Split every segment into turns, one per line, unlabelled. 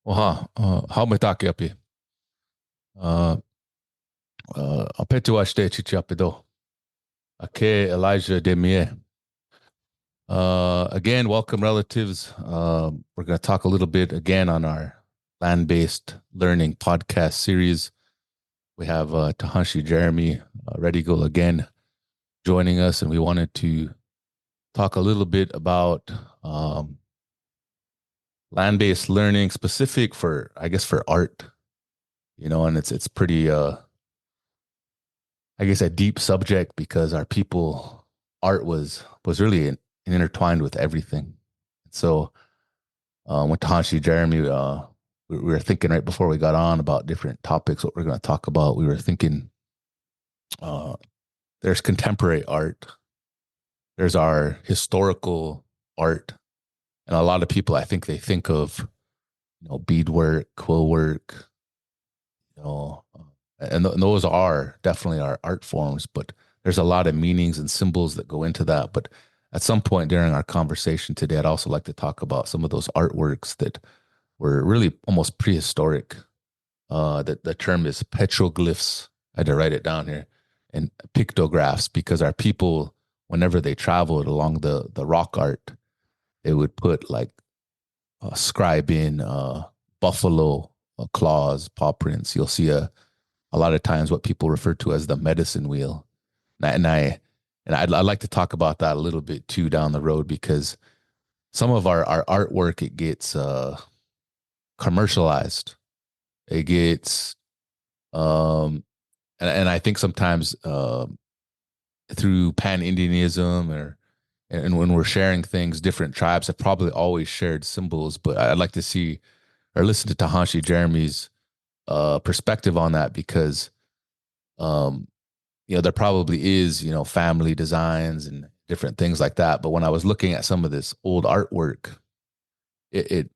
Oha, haumetake api. Uh, Apetuaste chichiapido. Ake Elijah Demie. Again, welcome relatives. We're going to talk a little bit again on our land-based learning podcast series. We have Tahanshi Jeremy Redigal again joining us, and we wanted to talk a little bit about um, land-based learning, specific for, I guess, for art. And it's pretty I guess a deep subject because our people art was really intertwined with everything. So with Tahanshi Jeremy, we were thinking right before we got on about different topics, what we're going to talk about. We were thinking uh, there's contemporary art, there's our historical art, and a lot of people I think they think of beadwork, quill work, you know, and those are definitely our art forms, but there's a lot of meanings and symbols that go into that. But at some point during our conversation today, I'd also like to talk about some of those artworks that were really almost prehistoric. That the term is petroglyphs. I had to write it down here, and pictographs, because our people, whenever they traveled along the rock art, they would put like scribe in buffalo claws, paw prints. You'll see a lot of times what people refer to as the medicine wheel. And I'd like to talk about that a little bit too down the road, because some of our artwork, it gets commercialized. It gets and I think sometimes through pan-Indianism, and when we're sharing things, different tribes have probably always shared symbols, but I'd like to see or listen to Tahanshi Jeremy's perspective on that, because um, there probably is, family designs and different things like that. But when I was looking at some of this old artwork, it it,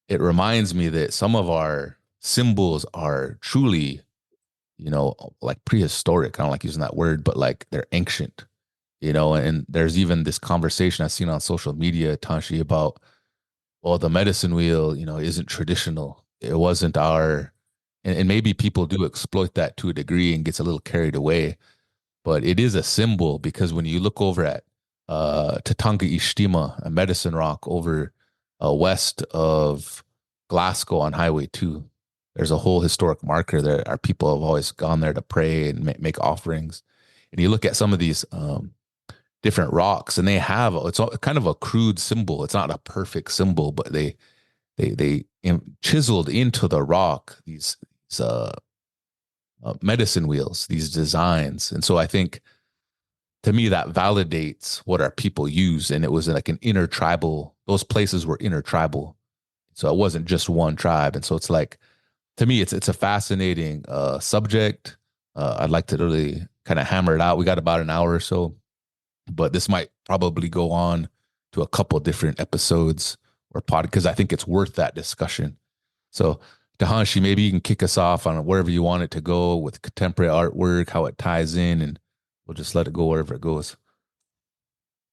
it reminds me that some of our symbols are truly, like prehistoric. I don't like using that word, but like they're ancient, and there's even this conversation I've seen on social media, Tanshi, about, well, the medicine wheel, isn't traditional. It wasn't our, and maybe people do exploit that to a degree and gets a little carried away, but it is a symbol, because when you look over at Tatanga Ishtima, a medicine rock over west of Glasgow on Highway 2, there's a whole historic marker there. Our people have always gone there to pray and make offerings. And you look at some of these different rocks, and they have, it's kind of a crude symbol. It's not a perfect symbol, but they chiseled into the rock these medicine wheels, these designs. And so I think, to me, that validates what our people use. And it was like an intertribal, those places were intertribal. So it wasn't just one tribe. And so it's like, to me, it's a fascinating subject. I'd like to really kind of hammer it out. We got about an hour or so, but this might probably go on to a couple different episodes or pod, because I think it's worth that discussion. So, Dahanshi, maybe you can kick us off on wherever you want it to go with contemporary artwork, how it ties in, and we'll just let it go wherever it goes.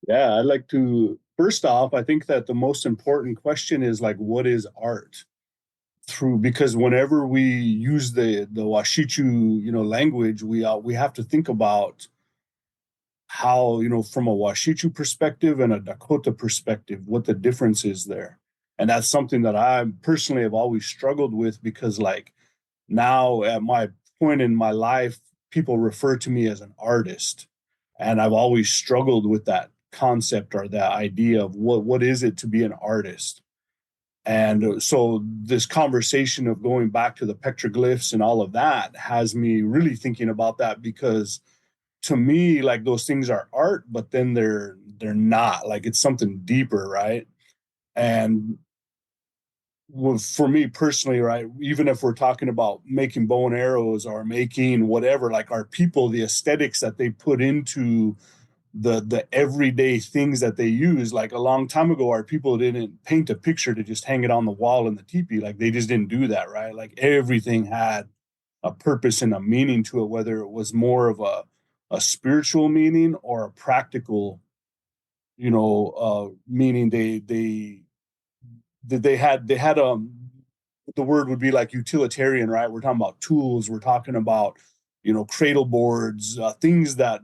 Yeah, I'd like to first off, I think that the most important question is like what is art? Through because whenever we use the Washichu, language, we have to think about how, from a Washichu perspective and a Dakota perspective, what the difference is there. And that's something that I personally have always struggled with, because like now at my point in my life, people refer to me as an artist. And I've always struggled with that concept or that idea of what is it to be an artist. And so this conversation of going back to the petroglyphs and all of that has me really thinking about that, because to me, like, those things are art, but then they're not, like, it's something deeper, right? And for me personally, right, even if we're talking about making bow and arrows or making whatever, like, our people, the aesthetics that they put into the everyday things that they use, like a long time ago, our people didn't paint a picture to just hang it on the wall in the teepee. Like, they just didn't do that, right? Like, everything had a purpose and a meaning to it, whether it was more of a spiritual meaning or a practical, meaning. They had the word would be like utilitarian, right? We're talking about tools. We're talking about, cradle boards, things that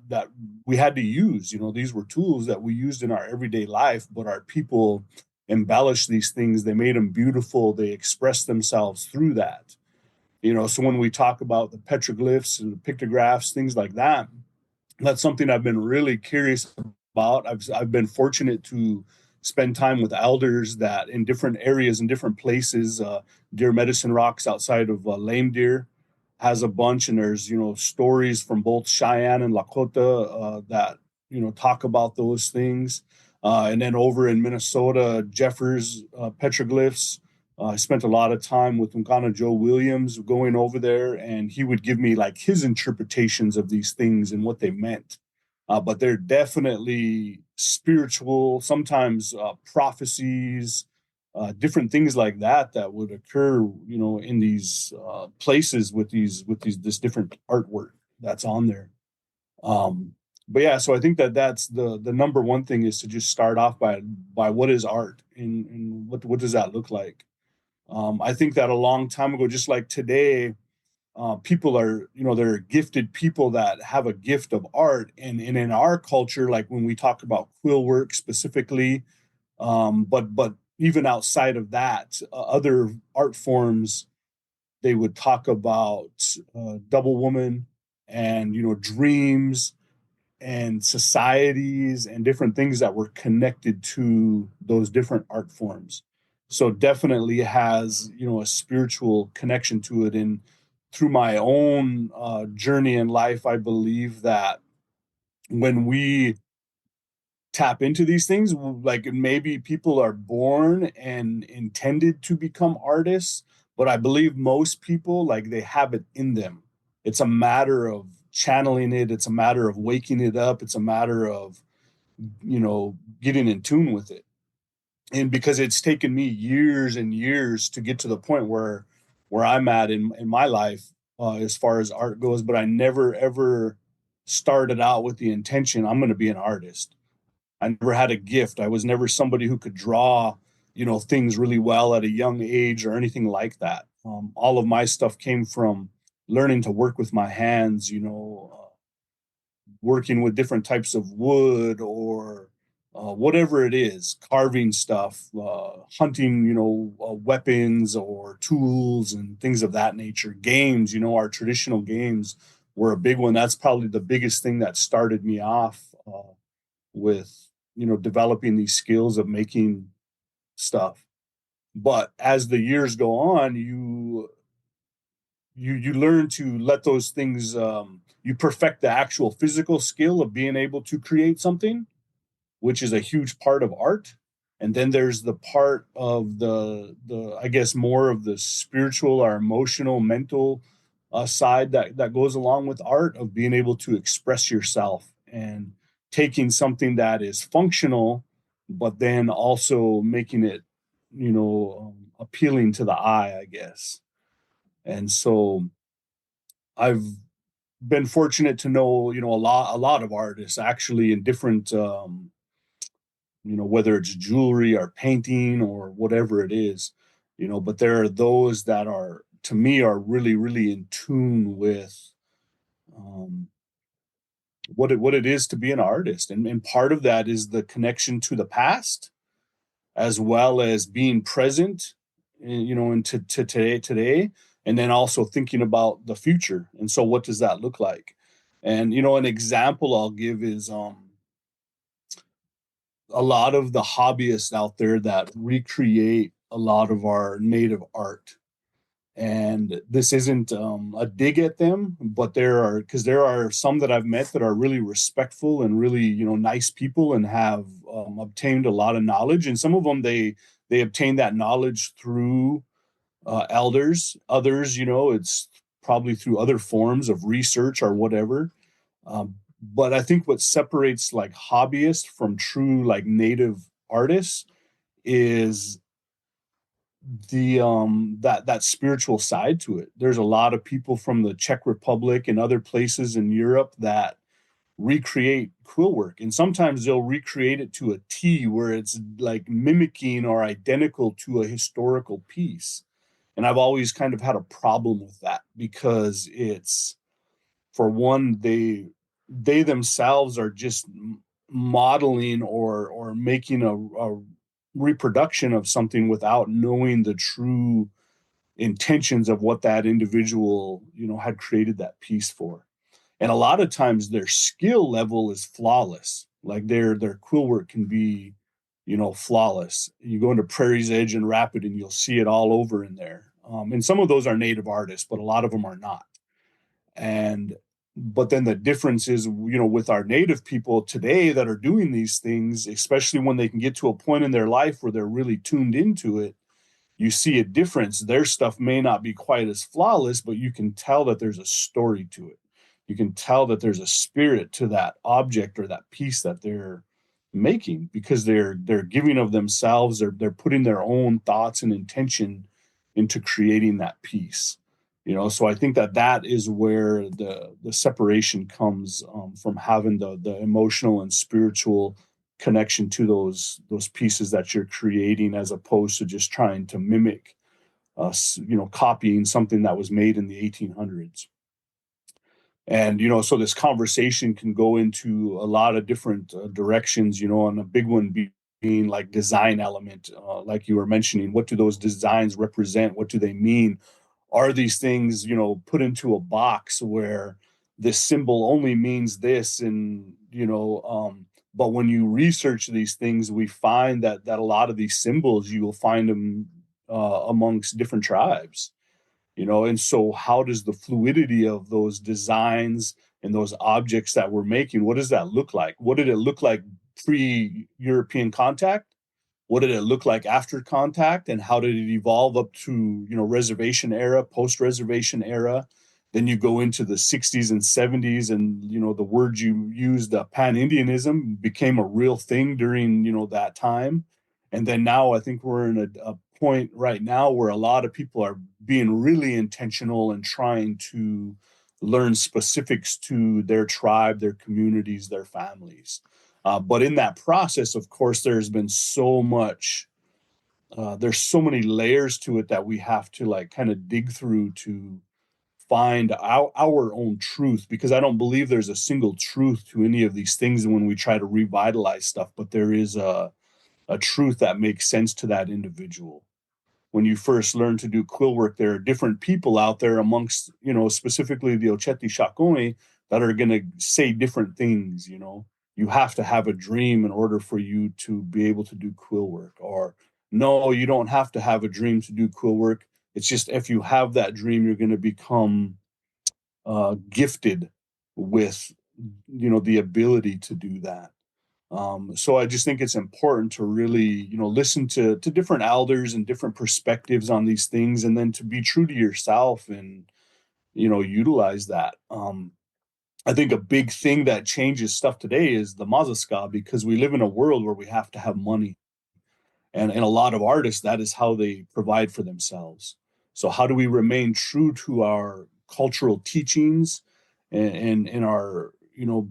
we had to use. These were tools that we used in our everyday life, but our people embellished these things. They made them beautiful. They expressed themselves through that. So when we talk about the petroglyphs and the pictographs, things like that, that's something I've been really curious about. I've been fortunate to spend time with elders that in different areas in different places. Deer Medicine Rocks outside of Lame Deer has a bunch, and there's stories from both Cheyenne and Lakota that talk about those things. And then over in Minnesota, Jeffers petroglyphs. I spent a lot of time with Nkana Joe Williams going over there, and he would give me like his interpretations of these things and what they meant. But they're definitely spiritual, sometimes prophecies, different things like that that would occur, in these places with this different artwork that's on there. But yeah, so I think that's the number one thing is to just start off by what is art and what does that look like. I think that a long time ago, just like today, people are, they're gifted people that have a gift of art. And in our culture, like when we talk about quill work specifically, but even outside of that, other art forms, they would talk about double woman and, dreams and societies and different things that were connected to those different art forms. So definitely has, a spiritual connection to it. And through my own journey in life, I believe that when we tap into these things, like maybe people are born and intended to become artists, but I believe most people, like, they have it in them. It's a matter of channeling it, it's a matter of waking it up, it's a matter of getting in tune with it. And because it's taken me years and years to get to the point where I'm at in my life, as far as art goes, but I never ever started out with the intention I'm going to be an artist. I never had a gift. I was never somebody who could draw, things really well at a young age or anything like that. All of my stuff came from learning to work with my hands, working with different types of wood or whatever it is, carving stuff, hunting, weapons or tools and things of that nature. Games, our traditional games were a big one. That's probably the biggest thing that started me off with, developing these skills of making stuff. But as the years go on, you learn to let those things you perfect the actual physical skill of being able to create something, which is a huge part of art. And then there's the part of the I guess more of the spiritual or emotional mental side that goes along with art, of being able to express yourself and taking something that is functional but then also making it appealing to the eye, I guess. And so I've been fortunate to know, a lot of artists actually in different, whether it's jewelry or painting or whatever it is, but there are those that are, to me, are really, really in tune with um, what it is to be an artist. And part of that is the connection to the past, as well as being present, into to today, and then also thinking about the future. And so, what does that look like? And an example I'll give is a lot of the hobbyists out there that recreate a lot of our native art. And this isn't a dig at them, but there are some that I've met that are really respectful and really, nice people and have obtained a lot of knowledge. And some of them, they obtain that knowledge through elders. Others, it's probably through other forms of research or whatever. But I think what separates like hobbyists from true like native artists is that spiritual side to it. There's a lot of people from the Czech Republic and other places in Europe that recreate quill work, and sometimes they'll recreate it to a T where it's like mimicking or identical to a historical piece. And I've always kind of had a problem with that because it's, for one, they themselves are just modeling or making a reproduction of something without knowing the true intentions of what that individual, had created that piece for. And a lot of times their skill level is flawless. Like their quill work can be, flawless. You go into Prairie's Edge and Rapid and you'll see it all over in there. And some of those are native artists, but a lot of them are not. And but then the difference is, with our native people today that are doing these things, especially when they can get to a point in their life where they're really tuned into it, you see a difference. Their stuff may not be quite as flawless, but you can tell that there's a story to it. You can tell that there's a spirit to that object or that piece that they're making, because they're giving of themselves. They're putting their own thoughts and intention into creating that piece. So I think that is where the separation comes, from having the emotional and spiritual connection to those pieces that you're creating, as opposed to just trying to mimic us, copying something that was made in the 1800s. And so this conversation can go into a lot of different directions, and a big one being like design element, like you were mentioning. What do those designs represent? What do they mean? Are these things, put into a box where this symbol only means this? And but when you research these things, we find that a lot of these symbols, you will find them amongst different tribes. And so how does the fluidity of those designs and those objects that we're making, what does that look like? What did it look like pre-European contact? What did it look like after contact? And how did it evolve up to, reservation era, post-reservation era? Then you go into the 60s and 70s, and the word you used, pan-Indianism, became a real thing during that time. And then now I think we're in a point right now where a lot of people are being really intentional and trying to learn specifics to their tribe, their communities, their families. But in that process, of course, there's been so much. There's so many layers to it that we have to like kind of dig through to find our own truth, because I don't believe there's a single truth to any of these things when we try to revitalize stuff, but there is a truth that makes sense to that individual. When you first learn to do quill work, there are different people out there amongst, specifically the Oceti Sakowin, that are going to say different things. You have to have a dream in order for you to be able to do quill work. Or no, you don't have to have a dream to do quill work. It's just, if you have that dream, you're going to become gifted with, the ability to do that. So I just think it's important to really, listen to different elders and different perspectives on these things, and then to be true to yourself and, utilize that. I think a big thing that changes stuff today is the Mazaska, because we live in a world where we have to have money. And a lot of artists, that is how they provide for themselves. So how do we remain true to our cultural teachings, and our,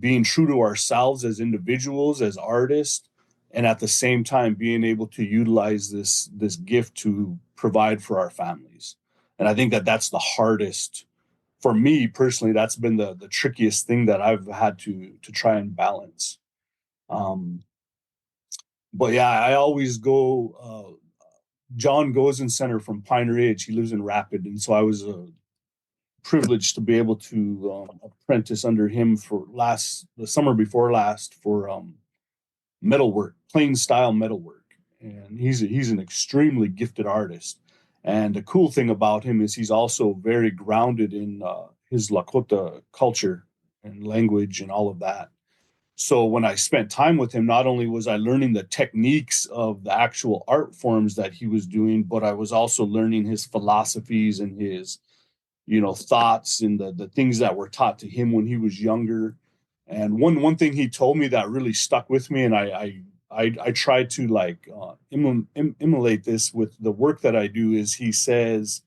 being true to ourselves as individuals, as artists, and at the same time being able to utilize this gift to provide for our families? And I think that's the hardest for me personally. That's been the trickiest thing that I've had to try and balance. Um, but yeah, I always go. John Gozen Center from Pine Ridge. He lives in Rapid, and so I was privileged to be able to apprentice under him for the summer before last, for metalwork, plain style metalwork. And he's an extremely gifted artist. And the cool thing about him is he's also very grounded in his Lakota culture and language and all of that. So when I spent time with him, not only was I learning the techniques of the actual art forms that he was doing, but I was also learning his philosophies and his, thoughts, and the things that were taught to him when he was younger. And one thing he told me that really stuck with me, and I try to like emulate this with the work that I do, is he says,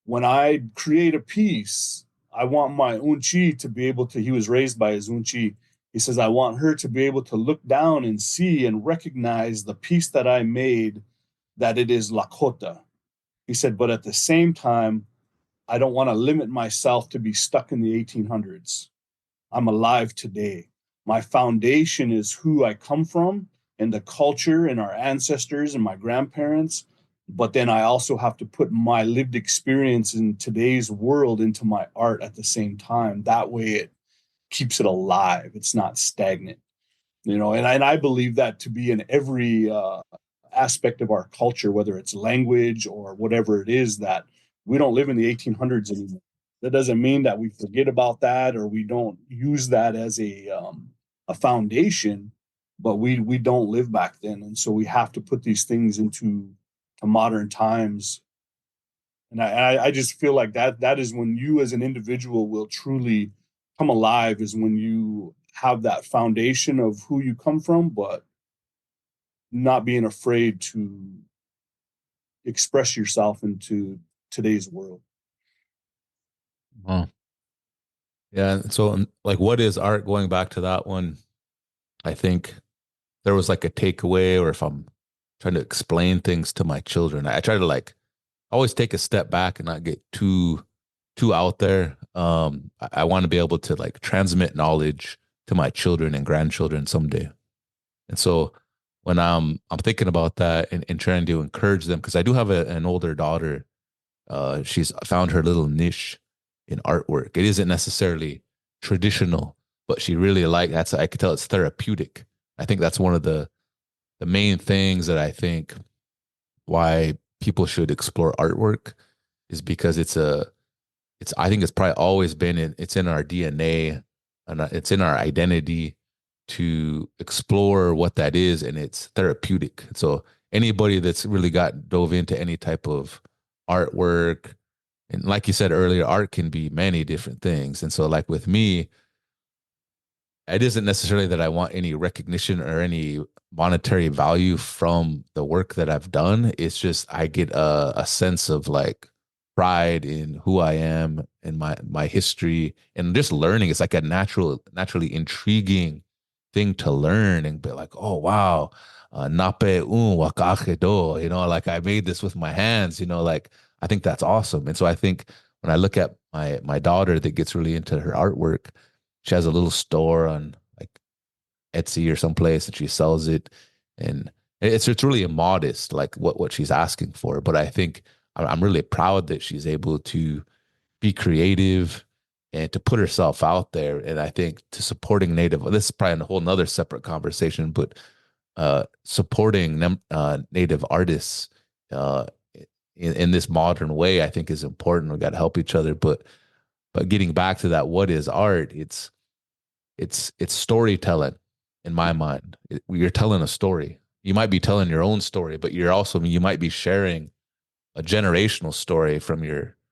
when I create a piece, I want my unchi to be able to, he was raised by his unchi. He says, I want her to be able to look down and see and recognize the piece that I made, that it is Lakota. He said, but at the same time, I don't want to limit myself to be stuck in the 1800s. I'm alive today. My foundation is who I come from and the culture and our ancestors and my grandparents. But then I also have to put my lived experience in today's world into my art at the same time. That way it keeps it alive. It's not stagnant, and I believe that to be in every aspect of our culture, whether it's language or whatever it is, that we don't live in the 1800s anymore. That doesn't mean that we forget about that or we don't use that as a foundation, but we don't live back then, and so we have to put these things into to modern times. And I just feel like that is when you as an individual will truly come alive, is when you have that foundation of who you come from, but not being afraid to express yourself into today's world.
Oh, yeah. So, like, what is art? Going back to that one, I think there was like a takeaway, or if I'm trying to explain things to my children, I try to like always take a step back and not get too out there. I want to be able to like transmit knowledge to my children and grandchildren someday. And so when I'm thinking about that and trying to encourage them, because I do have an older daughter, she's found her little niche in artwork. It isn't necessarily traditional, but she really that's I could tell it's therapeutic. I think that's one of the main things that I think why people should explore artwork is because it's I think it's probably always been it's in our DNA and it's in our identity to explore what that is, and it's therapeutic. So anybody that's really got dove into any type of artwork, and like you said earlier, art can be many different things. And so like with me, it isn't necessarily that I want any recognition or any monetary value from the work that I've done. It's just I get a sense of like pride in who I am and my history and just learning. It's like a naturally intriguing thing to learn and be like, oh wow, nape un wakaje do, like I made this with my hands, like I think that's awesome. And so I think when I look at my daughter that gets really into her artwork, she has a little store on like Etsy or someplace and she sells it. And it's really immodest, like what she's asking for. But I think I'm really proud that she's able to be creative and to put herself out there. And I think to supporting Native, this is probably a whole nother separate conversation, but supporting Native artists in this modern way, I think is important. We got to help each other. But getting back to that, what is art? It's storytelling in my mind. You're telling a story. You might be telling your own story, but you might be sharing a generational story from the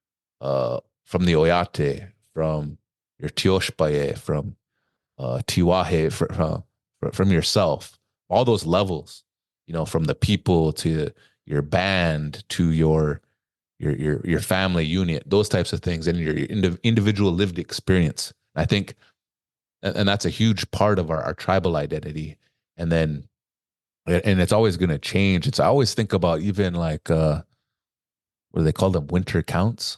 Oyate, from your Tioshpaye, from Tiwahe, from yourself, all those levels, from the people to your band to your family unit, those types of things, and your individual lived experience. I think, and that's a huge part of our tribal identity. And it's always going to change. I always think about even like what do they call them, winter counts,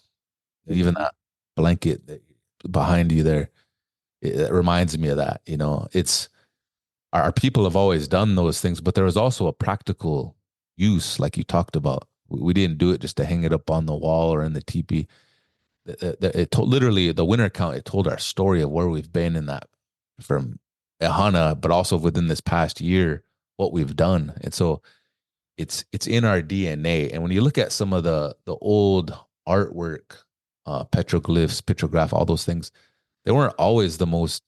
even that blanket behind you there, it reminds me of that. It's our people have always done those things, but there was also a practical use, like you talked about. We didn't do it just to hang it up on the wall or in the teepee. It told, literally, the winter count, it told our story of where we've been in that from Ehana, but also within this past year, what we've done. And so it's in our DNA. And when you look at some of the old artwork, petroglyphs, petrograph, all those things, they weren't always the most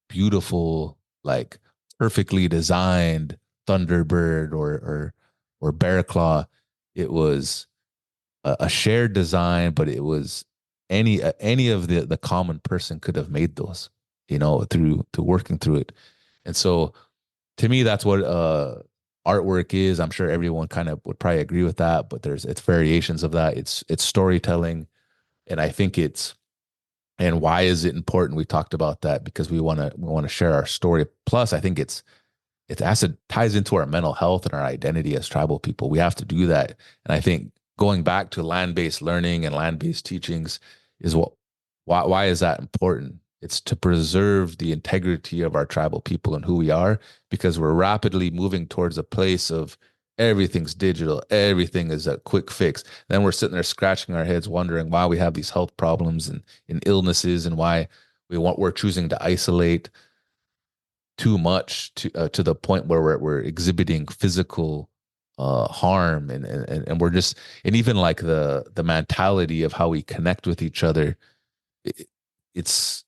beautiful, like perfectly designed Thunderbird or Bear Claw. It was a shared design, but it was any of the common person could have made those, through working through it. And so to me, that's what artwork is. I'm sure everyone kind of would probably agree with that, but it's variations of that. It's storytelling, and I think and why is it important? We talked about that because we want to share our story. Plus, I think it ties into our mental health and our identity as tribal people. We have to do that, and I think going back to land-based learning and land-based teachings is why is that important? It's to preserve the integrity of our tribal people and who we are, because we're rapidly moving towards a place of everything's digital, everything is a quick fix. Then we're sitting there scratching our heads, wondering why we have these health problems and illnesses, and why we're choosing to isolate too much to the point where we're exhibiting physical harm, and we're just, and even like the mentality of how we connect with each other, it, it's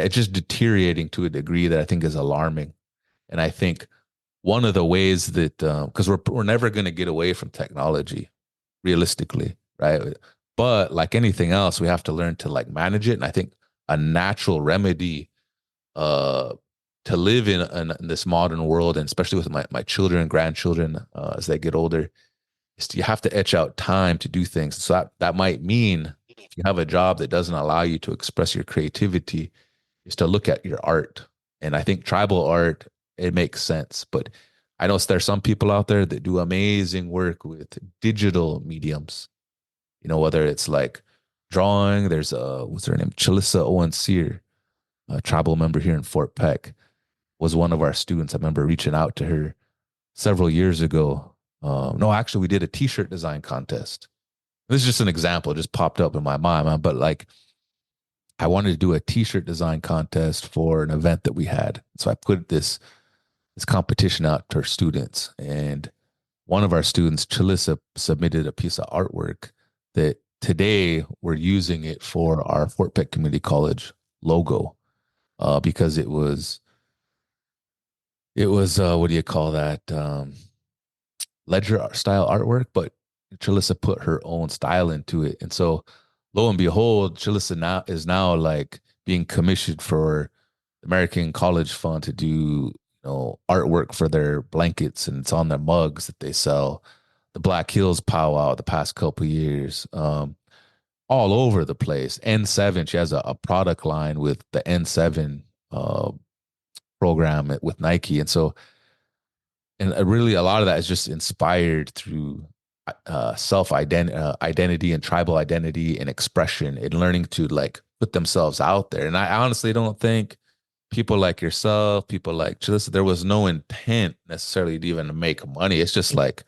just deteriorating to a degree that I think is alarming. And I think one of the ways that, because we're never going to get away from technology realistically, right? But like anything else, we have to learn to like manage it. And I think a natural remedy uh to live in this modern world, and especially with my children and grandchildren as they get older, is you have to etch out time to do things. So that might mean if you have a job that doesn't allow you to express your creativity, is to look at your art. And I think tribal art, it makes sense. But I know there's some people out there that do amazing work with digital mediums, whether it's like drawing. There's what's her name? Chalissa Owen Sear, a tribal member here in Fort Peck, was one of our students. I remember reaching out to her several years ago. No, actually, we did a T-shirt design contest. This is just an example; it just popped up in my mind. But like, I wanted to do a T-shirt design contest for an event that we had, so I put this competition out to our students, and one of our students, Chalissa, submitted a piece of artwork that today we're using it for our Fort Peck Community College logo, because it was what do you call that, ledger style artwork, but Chalissa put her own style into it. And so lo and behold, Chalissa now is now like being commissioned for the American College Fund to do, artwork for their blankets, and it's on their mugs that they sell. The Black Hills powwow the past couple years, all over the place. N7, she has a product line with the N7 program with Nike. And so, and really a lot of that is just inspired through self identity and tribal identity and expression, and learning to like put themselves out there. And I honestly don't think people like yourself, people like Chalissa, there was no intent necessarily to even make money. It's just like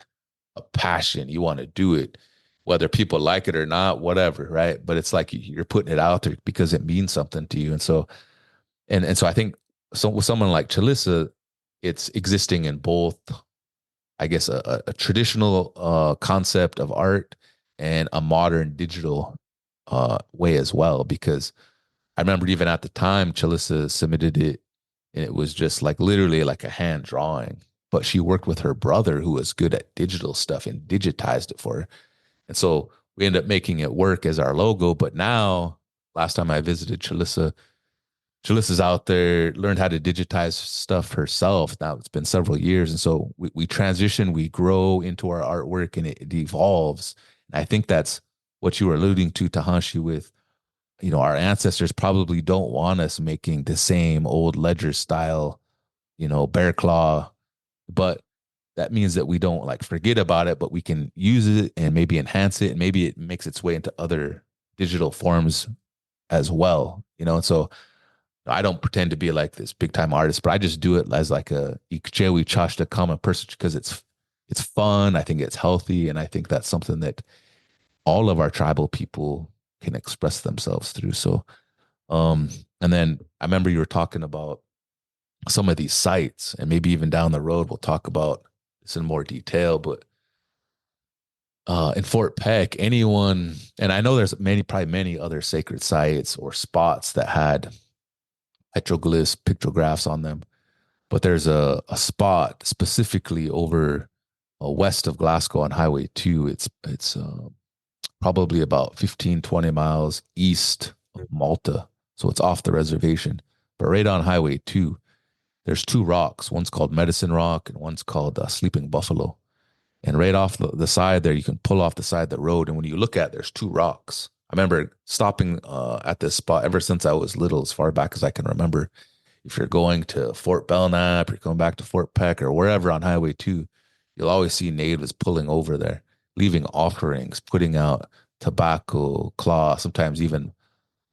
a passion. You want to do it, whether people like it or not, whatever, right? But it's like you're putting it out there because it means something to you. And so, and so I think, so with someone like Chalissa, it's existing in both, I guess, a traditional concept of art and a modern digital way as well. Because I remember even at the time, Chalissa submitted it, and it was just like literally like a hand drawing. But she worked with her brother, who was good at digital stuff, and digitized it for her. And so we ended up making it work as our logo. But now, last time I visited Chalissa, Jalissa's out there, learned how to digitize stuff herself. Now it's been several years. And so we transition, we grow into our artwork, and it evolves. And I think that's what you were alluding to, Tahanshi, with, our ancestors probably don't want us making the same old ledger style, bear claw, but that means that we don't like forget about it, but we can use it and maybe enhance it, and maybe it makes its way into other digital forms as well, And so I don't pretend to be like this big time artist, but I just do it as like a ikchewi chashta common person, because it's fun. I think it's healthy, and I think that's something that all of our tribal people can express themselves through. So, and then I remember you were talking about some of these sites, and maybe even down the road we'll talk about this in more detail. But in Fort Peck, anyone, and I know there's probably many other sacred sites or spots that had petroglyphs, pictographs on them. But there's a spot specifically over west of Glasgow on Highway 2. It's probably about 15, 20 miles east of Malta. So it's off the reservation. But right on Highway 2, there's two rocks. One's called Medicine Rock, and one's called Sleeping Buffalo. And right off the side there, you can pull off the side of the road. And when you look at it, there's two rocks. I remember stopping at this spot ever since I was little, as far back as I can remember. If you're going to Fort Belknap, you're going back to Fort Peck or wherever on Highway 2, you'll always see natives pulling over there. leaving offerings, putting out tobacco, cloth, sometimes even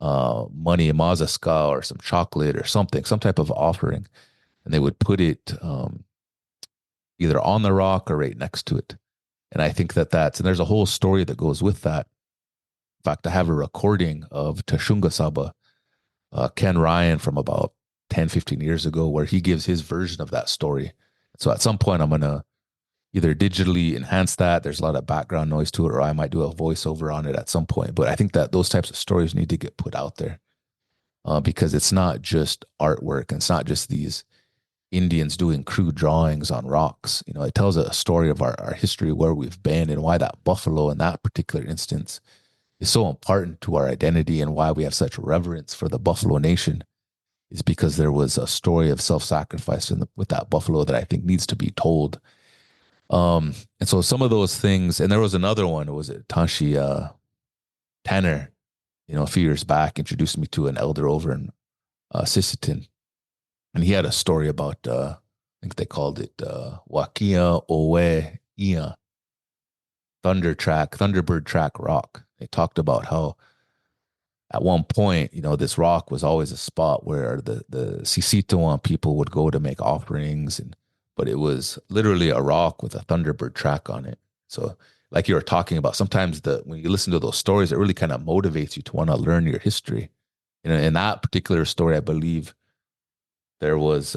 money, mazaska, or some chocolate or something, some type of offering, and they would put it either on the rock or right next to it. And I think that and there's a whole story that goes with that. In fact, I have a recording of Tashunga Saba, Ken Ryan from about 10, 15 years ago, where he gives his version of that story. So at some point, I'm going to either digitally enhance that. There's a lot of background noise to it, or I might do a voiceover on it at some point. But I think that those types of stories need to get put out there because it's not just artwork and it's not just these Indians doing crude drawings on rocks. You know, it tells a story of our history, where we've been, and why that buffalo in that particular instance is so important to our identity, and why we have such reverence for the Buffalo Nation is because there was a story of self-sacrifice with that buffalo that I think needs to be told. And so some of those things, and there was another one, was it Tanshi Tanner, you know, a few years back, introduced me to an elder over in Sisseton, and he had a story about I think they called it Wakia Owe Ia Thunderbird Track Rock. They talked about how at one point, you know, this rock was always a spot where the Sisitoan people would go to make offerings, and but it was literally a rock with a Thunderbird track on it. So, like you were talking about, sometimes when you listen to those stories, it really kind of motivates you to want to learn your history. You know, in that particular story, I believe there was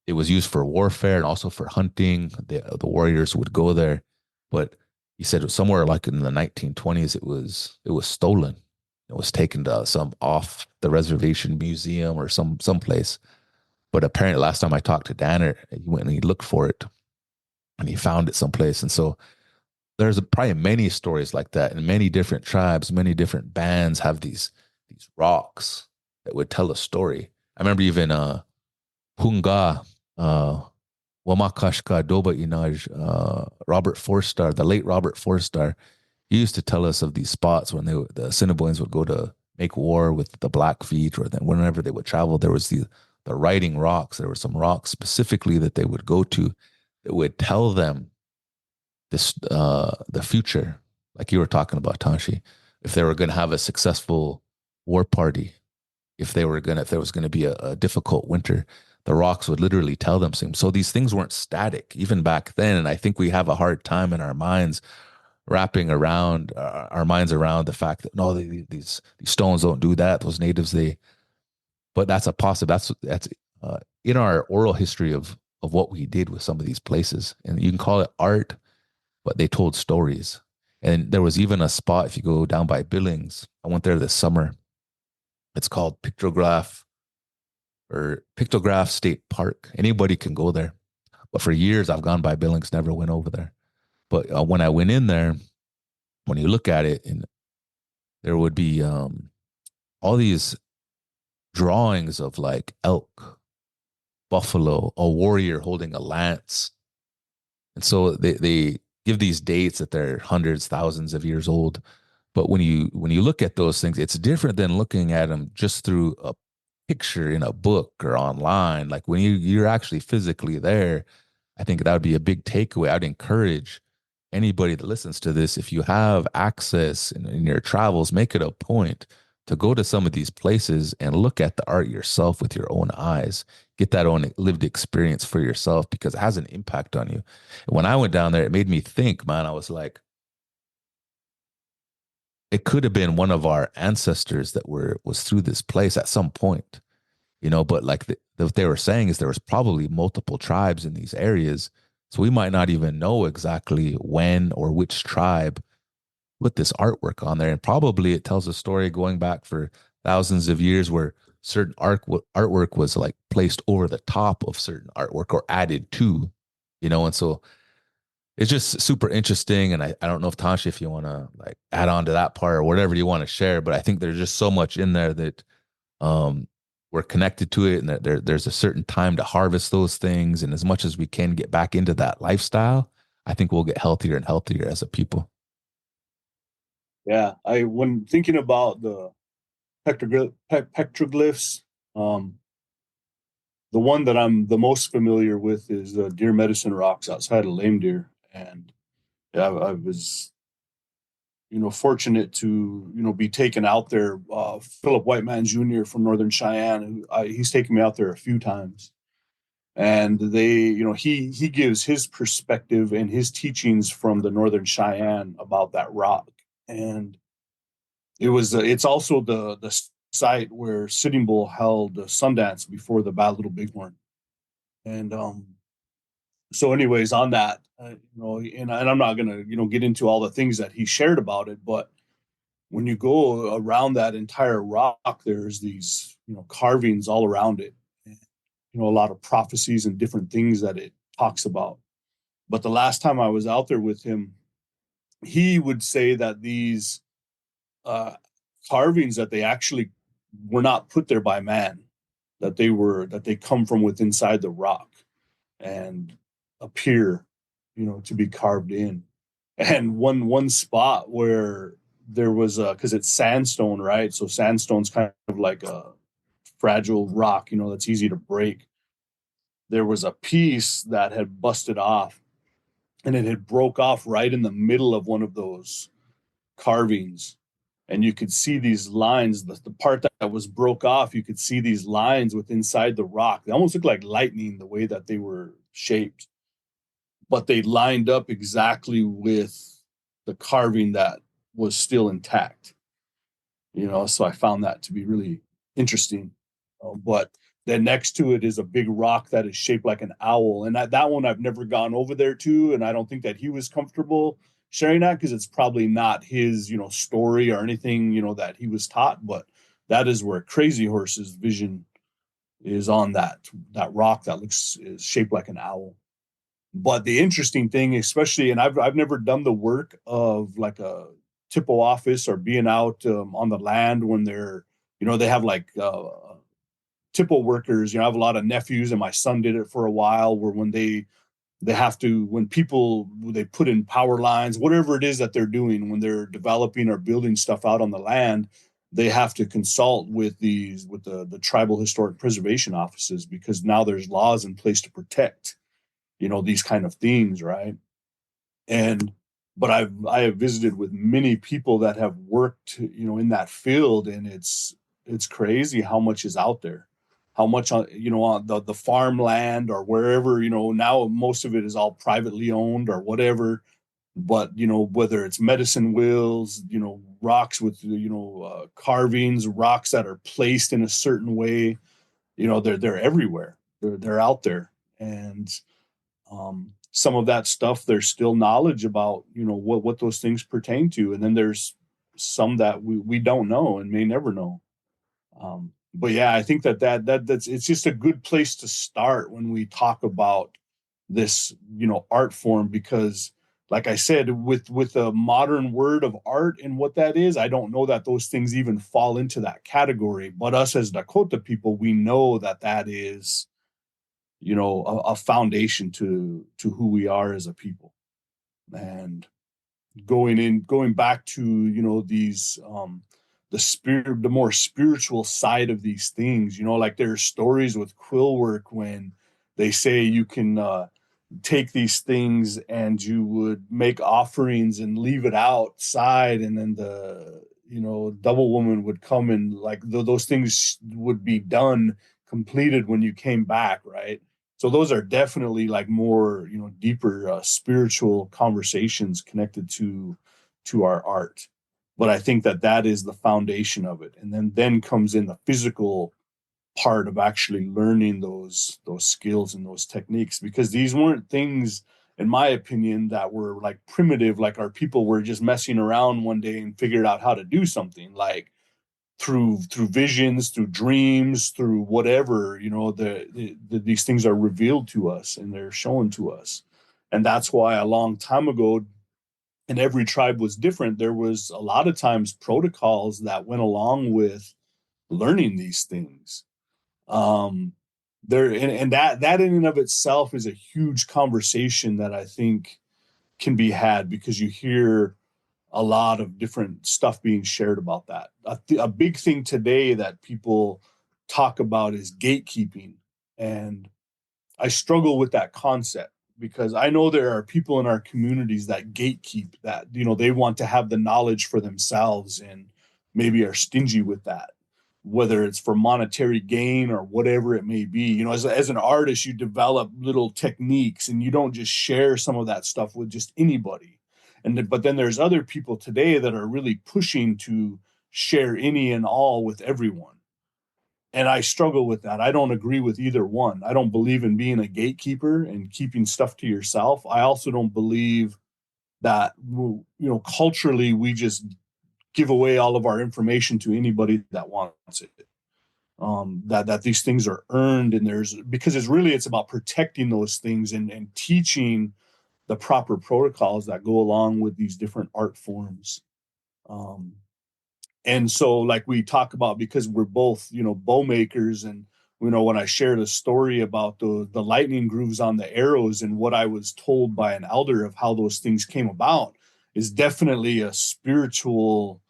it was used for warfare and also for hunting. The warriors would go there, but he said somewhere like in the 1920s, it was stolen. It was taken to some off the reservation museum or some place. But apparently, last time I talked to Danner, he went and he looked for it, and he found it someplace. And so there's probably many stories like that, and many different tribes, many different bands have these rocks that would tell a story. I remember even Hunga, uh, Wamakashka Doba Inaj, Robert Forstar, the late Robert Forstar, he used to tell us of these spots when the Assiniboines would go to make war with the Blackfeet, or then whenever they would travel, there was the writing rocks. There were some rocks specifically that they would go to that would tell them the future, like you were talking about, Tanshi, if they were going to have a successful war party, if there was going to be a difficult winter, the rocks would literally tell them something. So these things weren't static even back then, and I think we have a hard time in our minds wrapping around our minds around the fact that no, these stones don't do that. Those natives, but that's a possible. That's in our oral history of what we did with some of these places, and you can call it art, but they told stories. And there was even a spot, if you go down by Billings, I went there this summer. It's called Pictograph State Park. Anybody can go there, but for years I've gone by Billings, never went over there. But when I went in there, when you look at it, and there would be all these drawings of like elk, buffalo, a warrior holding a lance. And so they give these dates that they're hundreds, thousands of years old. But when you look at those things, it's different than looking at them just through a picture in a book or online. Like when you're actually physically there, I think that would be a big takeaway. I'd encourage anybody that listens to this, if you have access in your travels, make it a point to go to some of these places and look at the art yourself with your own eyes. Get that own lived experience for yourself, because it has an impact on you. And when I went down there, it made me think, man. I was like, it could have been one of our ancestors that was through this place at some point, you know. But like what they were saying is there was probably multiple tribes in these areas, so we might not even know exactly when or which tribe put this artwork on there. And probably it tells a story going back for thousands of years, where certain artwork was like placed over the top of certain artwork or added to, you know. And so it's just super interesting. And I don't know if Tasha, if you want to like add on to that part or whatever you want to share, but I think there's just so much in there that um, we're connected to it, and that there's a certain time to harvest those things. And as much as we can get back into that lifestyle, I think we'll get healthier and healthier as a people.
Yeah, I when thinking about the petroglyphs, um, the one that I'm the most familiar with is the Deer Medicine Rocks outside of Lame Deer, and I was, fortunate to, be taken out there. Philip Whiteman Jr. from Northern Cheyenne, he's taken me out there a few times. And he gives his perspective and his teachings from the Northern Cheyenne about that rock. And it's also the site where Sitting Bull held Sundance before the Bad Little Bighorn. And so anyways, on that, and I'm not gonna get into all the things that he shared about it, but when you go around that entire rock, there's these carvings all around it, and, a lot of prophecies and different things that it talks about. But the last time I was out there with him, he would say that these uh, carvings, that they actually were not put there by man, that they come from within inside the rock and appear, to be carved in. And one spot where there was because it's sandstone, right? So sandstone's kind of like a fragile rock, that's easy to break. There was a piece that had busted off, and it had broke off right in the middle of one of those carvings. And you could see these lines, the part that was broke off, you could see these lines with inside the rock. They almost looked like lightning the way that they were shaped, but they lined up exactly with the carving that was still intact. So I found that to be really interesting. But then next to it is a big rock that is shaped like an owl, and that one I've never gone over there to, and I don't think that he was comfortable sharing that because it's probably not his story or anything that he was taught. But that is where Crazy Horse's vision is, on that rock that is shaped like an owl. But the interesting thing, especially, and I've never done the work of like a TIPO office or being out on the land when they're, they have like TIPO workers. I have a lot of nephews, and my son did it for a while, where when they have to, when people, they put in power lines, whatever it is that they're doing, when they're developing or building stuff out on the land, they have to consult with the tribal historic preservation offices, because now there's laws in place to protect these kind of things, right? And but I have visited with many people that have worked in that field, and it's crazy how much is out there, how much on on the farmland or wherever. Now most of it is all privately owned or whatever, but whether it's medicine wheels, rocks with carvings, rocks that are placed in a certain way, they're everywhere. They're out there. And some of that stuff, there's still knowledge about what those things pertain to, and then there's some that we don't know and may never know. But yeah, I think that's it's just a good place to start when we talk about this art form, because like I said, with a modern word of art and what that is, I don't know that those things even fall into that category. But us as Dakota people, we know that is a foundation to who we are as a people. And going back to these the more spiritual side of these things, like there are stories with quill work when they say you can take these things and you would make offerings and leave it outside, and then the double woman would come, and like those things would be done, completed when you came back, right? So those are definitely like more deeper spiritual conversations connected to our art. But I think that is the foundation of it, and then comes in the physical part of actually learning those skills and those techniques, because these weren't things, in my opinion, that were like primitive, like our people were just messing around one day and figured out how to do something, like through visions, through dreams, through whatever, these things are revealed to us and they're shown to us. And that's why a long time ago, and every tribe was different, there was a lot of times protocols that went along with learning these things. There and that in and of itself is a huge conversation that I think can be had, because you hear a lot of different stuff being shared about that. A big thing today that people talk about is gatekeeping, and I struggle with that concept, because I know there are people in our communities that gatekeep that, they want to have the knowledge for themselves and maybe are stingy with that, whether it's for monetary gain or whatever it may be. As an artist, you develop little techniques and you don't just share some of that stuff with just anybody. But then there's other people today that are really pushing to share any and all with everyone. And I struggle with that. I don't agree with either one. I don't believe in being a gatekeeper and keeping stuff to yourself. I also don't believe that, culturally, we just give away all of our information to anybody that wants it. That these things are earned, and because it's about protecting those things and teaching the proper protocols that go along with these different art forms. And so, like we talk about, because we're both, bow makers, and when I shared a story about the lightning grooves on the arrows and what I was told by an elder of how those things came about, is definitely a spiritual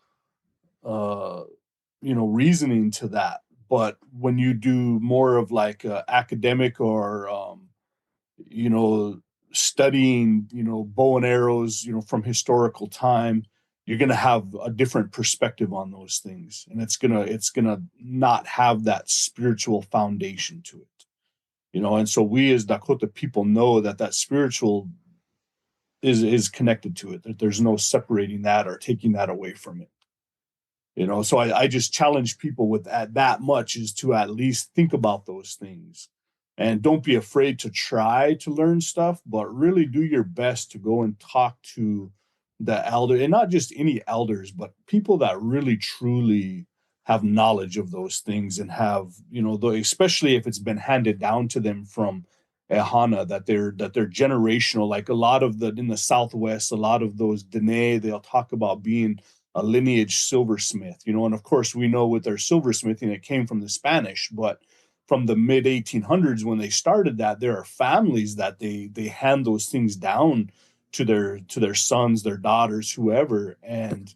reasoning to that. But when you do more of like academic or studying bow and arrows from historical time, you're going to have a different perspective on those things, and it's going to not have that spiritual foundation to it. And so we as Dakota people know that spiritual is connected to it, that there's no separating that or taking that away from it. So I just challenge people with that much, is to at least think about those things, and don't be afraid to try to learn stuff, but really do your best to go and talk to the elder, and not just any elders, but people that really truly have knowledge of those things, and have, especially if it's been handed down to them from Ehana, that they're generational. Like a lot of in the Southwest, a lot of those Dene, they'll talk about being a lineage silversmith, and of course we know with their silversmithing, it came from the Spanish, but from the mid 1800s when they started that, there are families that they hand those things down to their sons, their daughters, whoever, and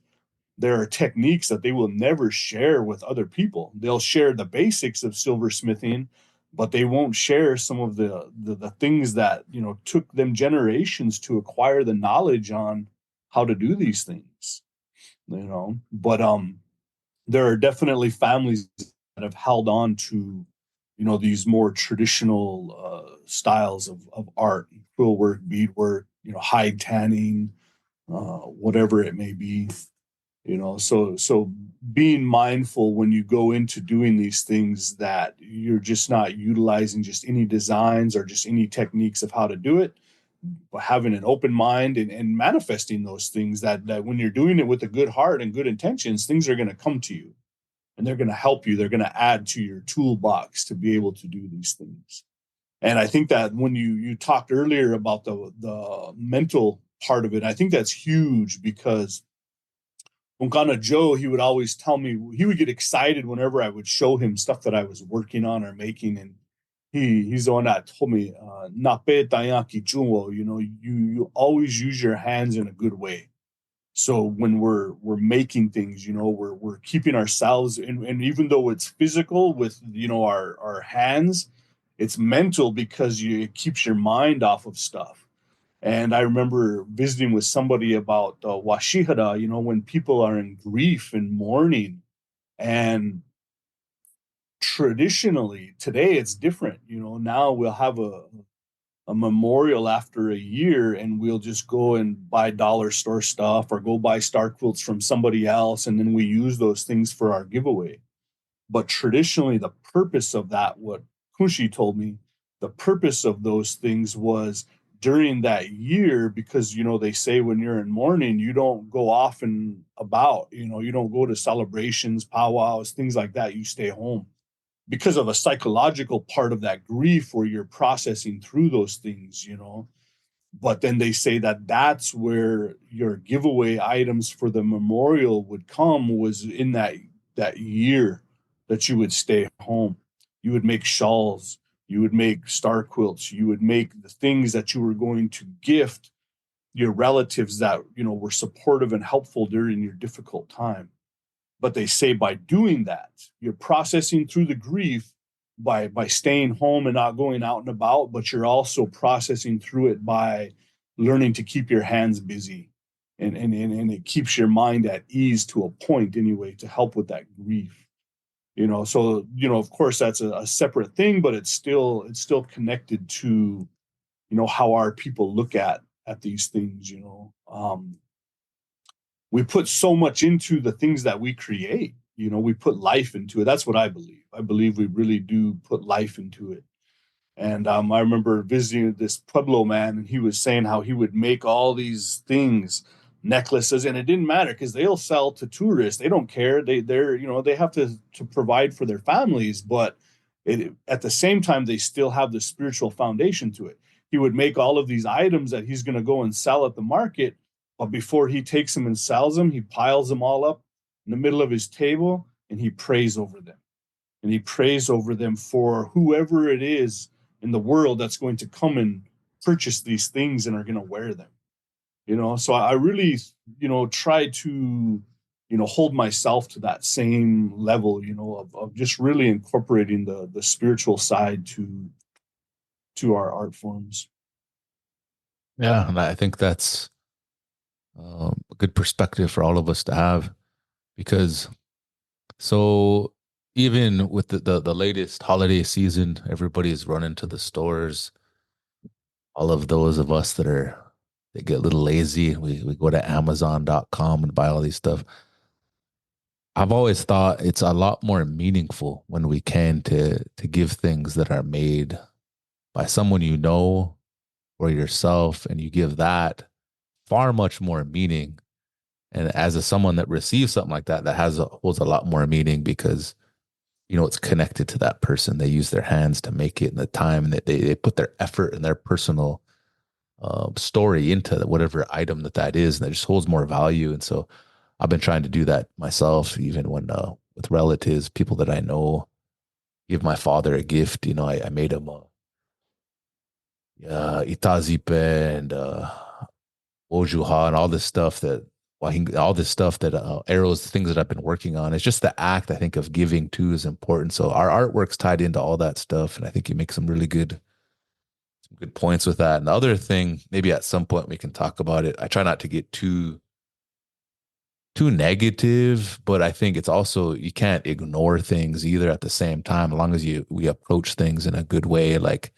there are techniques that they will never share with other people. They'll share the basics of silversmithing, but they won't share some of the things that took them generations to acquire the knowledge on how to do these things. But there are definitely families that have held on to these more traditional styles of art, quill work, beadwork, hide tanning, whatever it may be. So being mindful when you go into doing these things, that you're just not utilizing just any designs or just any techniques of how to do it, but having an open mind and manifesting those things, that when you're doing it with a good heart and good intentions, things are going to come to you, and they're going to help you. They're going to add to your toolbox to be able to do these things. And I think that when you talked earlier about the mental part of it, I think that's huge, because Unkana Joe, he would always tell me, he would get excited whenever I would show him stuff that I was working on or making. And he's the one that told me, "Nape tayaki junwo," you always use your hands in a good way. So when we're making things, we're keeping ourselves, and even though it's physical with our hands, it's mental, because it keeps your mind off of stuff. And I remember visiting with somebody about washihara, when people are in grief and mourning. And traditionally, today it's different. Now we'll have a memorial after a year, and we'll just go and buy dollar store stuff or go buy star quilts from somebody else, and then we use those things for our giveaway. But traditionally, the purpose of that, what Kunshi told me, the purpose of those things was during that year, because they say when you're in mourning, you don't go off and about, you don't go to celebrations, powwows, things like that. You stay home, because of a psychological part of that grief where you're processing through those things. But then they say that that's where your giveaway items for the memorial would come, was in that year that you would stay home. You would make shawls, you would make star quilts, you would make the things that you were going to gift your relatives that were supportive and helpful during your difficult time. But they say by doing that, you're processing through the grief, by staying home and not going out and about, but you're also processing through it by learning to keep your hands busy. And it keeps your mind at ease to a point anyway to help with that grief. So of course that's a separate thing, but it's still connected to how our people look at these things. We put so much into the things that we create. We put life into it. That's what I believe. I believe we really do put life into it. And I remember visiting this Pueblo man, and he was saying how he would make all these things, necklaces, and it didn't matter because they'll sell to tourists. They don't care. They have to provide for their families, but at the same time they still have the spiritual foundation to it. He would make all of these items that he's going to go and sell at the market, but before he takes them and sells them, he piles them all up in the middle of his table and he prays over them. And he prays over them for whoever it is in the world that's going to come and purchase these things and are going to wear them. So I really try to hold myself to that same level of just really incorporating the spiritual side to our art forms.
Yeah, and I think that's a good perspective for all of us to have, because so even with the latest holiday season, everybody's running to the stores. All of those of us that get a little lazy, we go to Amazon.com and buy all these stuff. I've always thought it's a lot more meaningful when we can to give things that are made by someone or yourself, and you give that far much more meaning. And as someone that receives something like that, that holds a lot more meaning, because it's connected to that person. They use their hands to make it, and the time that they put their effort and their personal story into whatever item that is, and it just holds more value. And so I've been trying to do that myself, even when with relatives, people that I know. Give my father a gift. I made him a itazipe and ojuha and all this stuff all this stuff that arrows, things that I've been working on. It's just the act, I think, of giving too is important. So our artwork's tied into all that stuff, and I think you make some good points with that. And the other thing, maybe at some point we can talk about it. I try not to get too negative, but I think it's also, you can't ignore things either at the same time, as long as we approach things in a good way. Like,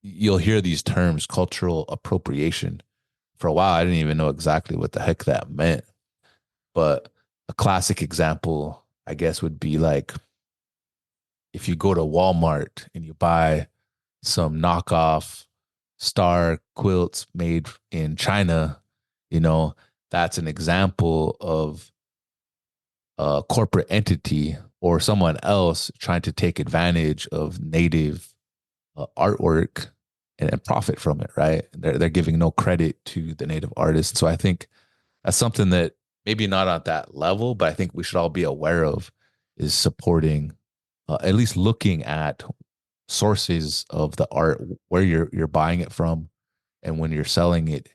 you'll hear these terms, cultural appropriation. For a while, I didn't even know exactly what the heck that meant. But a classic example, I guess, would be like if you go to Walmart and you buy some knockoff star quilts made in China, you know, that's an example of a corporate entity or someone else trying to take advantage of native artwork and profit from it, right? They're giving no credit to the native artist. So I think that's something that maybe not at that level, but I think we should all be aware of, is supporting, at least looking at sources of the art, where you're buying it from, and when you're selling it.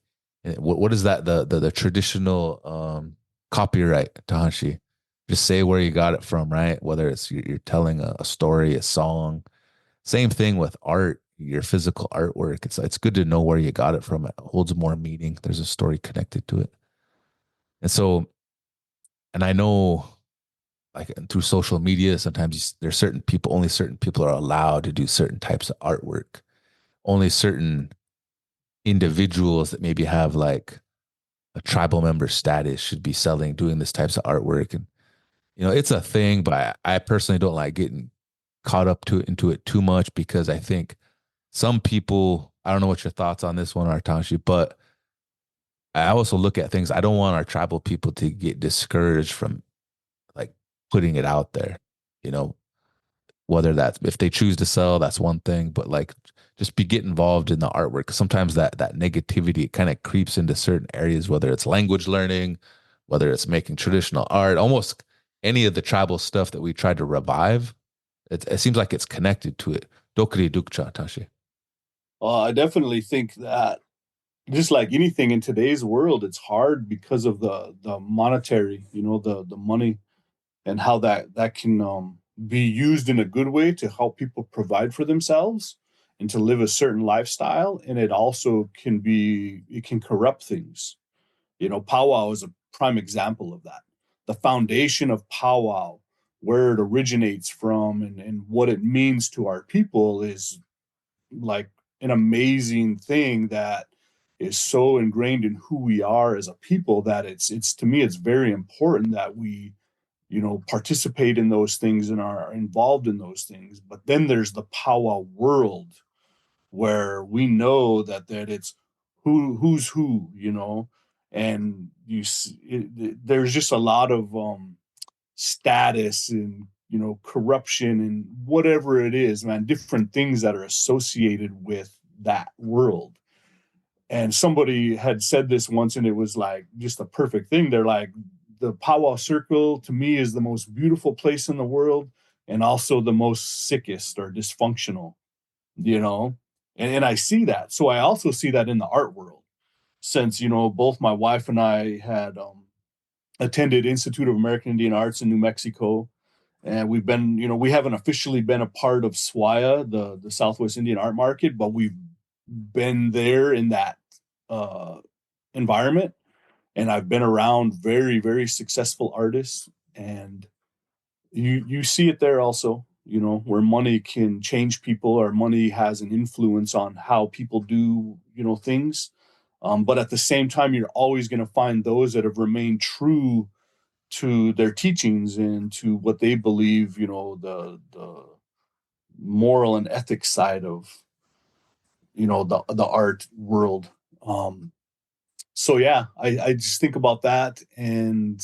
And what is that, the traditional copyright, Tahashi? Just say where you got it from, right? Whether it's you're telling a story, a song. Same thing with art, your physical artwork. It's good to know where you got it from. It holds more meaning. There's a story connected to it. And so, and I know, like through social media, sometimes there's only certain people are allowed to do certain types of artwork. Only certain individuals that maybe have like a tribal member status should be doing this types of artwork. And, it's a thing, but I personally don't like getting caught into it too much, because I think some people, I don't know what your thoughts on this one are, Tanshi, but I also look at things. I don't want our tribal people to get discouraged from like putting it out there, you know, whether that's, if they choose to sell, that's one thing, but like just get involved in the artwork. 'Cause sometimes that negativity kind of creeps into certain areas, whether it's language learning, whether it's making traditional art, almost any of the tribal stuff that we tried to revive. It seems like it's connected to it. Dokri Dukcha, Tashi.
I definitely think that just like anything in today's world, it's hard because of the monetary, the money, and how that can be used in a good way to help people provide for themselves and to live a certain lifestyle. And it also can be, it can corrupt things. You know, powwow is a prime example of that. The foundation of powwow, where it originates from and what it means to our people, is like an amazing thing that is so ingrained in who we are as a people that it's to me it's very important that we, you know, participate in those things and are involved in those things. But then there's the powwow world where we know that it's who's who, you know, and there's just a lot of status and, you know, corruption and whatever it is, man, different things that are associated with that world. And somebody had said this once, and it was like just a perfect thing. They're like, the powwow circle to me is the most beautiful place in the world and also the most sickest or dysfunctional, you know? And I see that. So I also see that in the art world, since, you know, both my wife and I had attended Institute of American Indian Arts in New Mexico. And we've been, you know, we haven't officially been a part of SWIA, the Southwest Indian Art Market, but we've been there in that uh, environment. And I've been around very, very successful artists. And you see it there also, you know, where money can change people or money has an influence on how people do, you know, things. But at the same time, you're always going to find those that have remained true to their teachings and to what they believe, you know, the moral and ethics side of, you know, the art world. Um, so yeah, I just think about that, and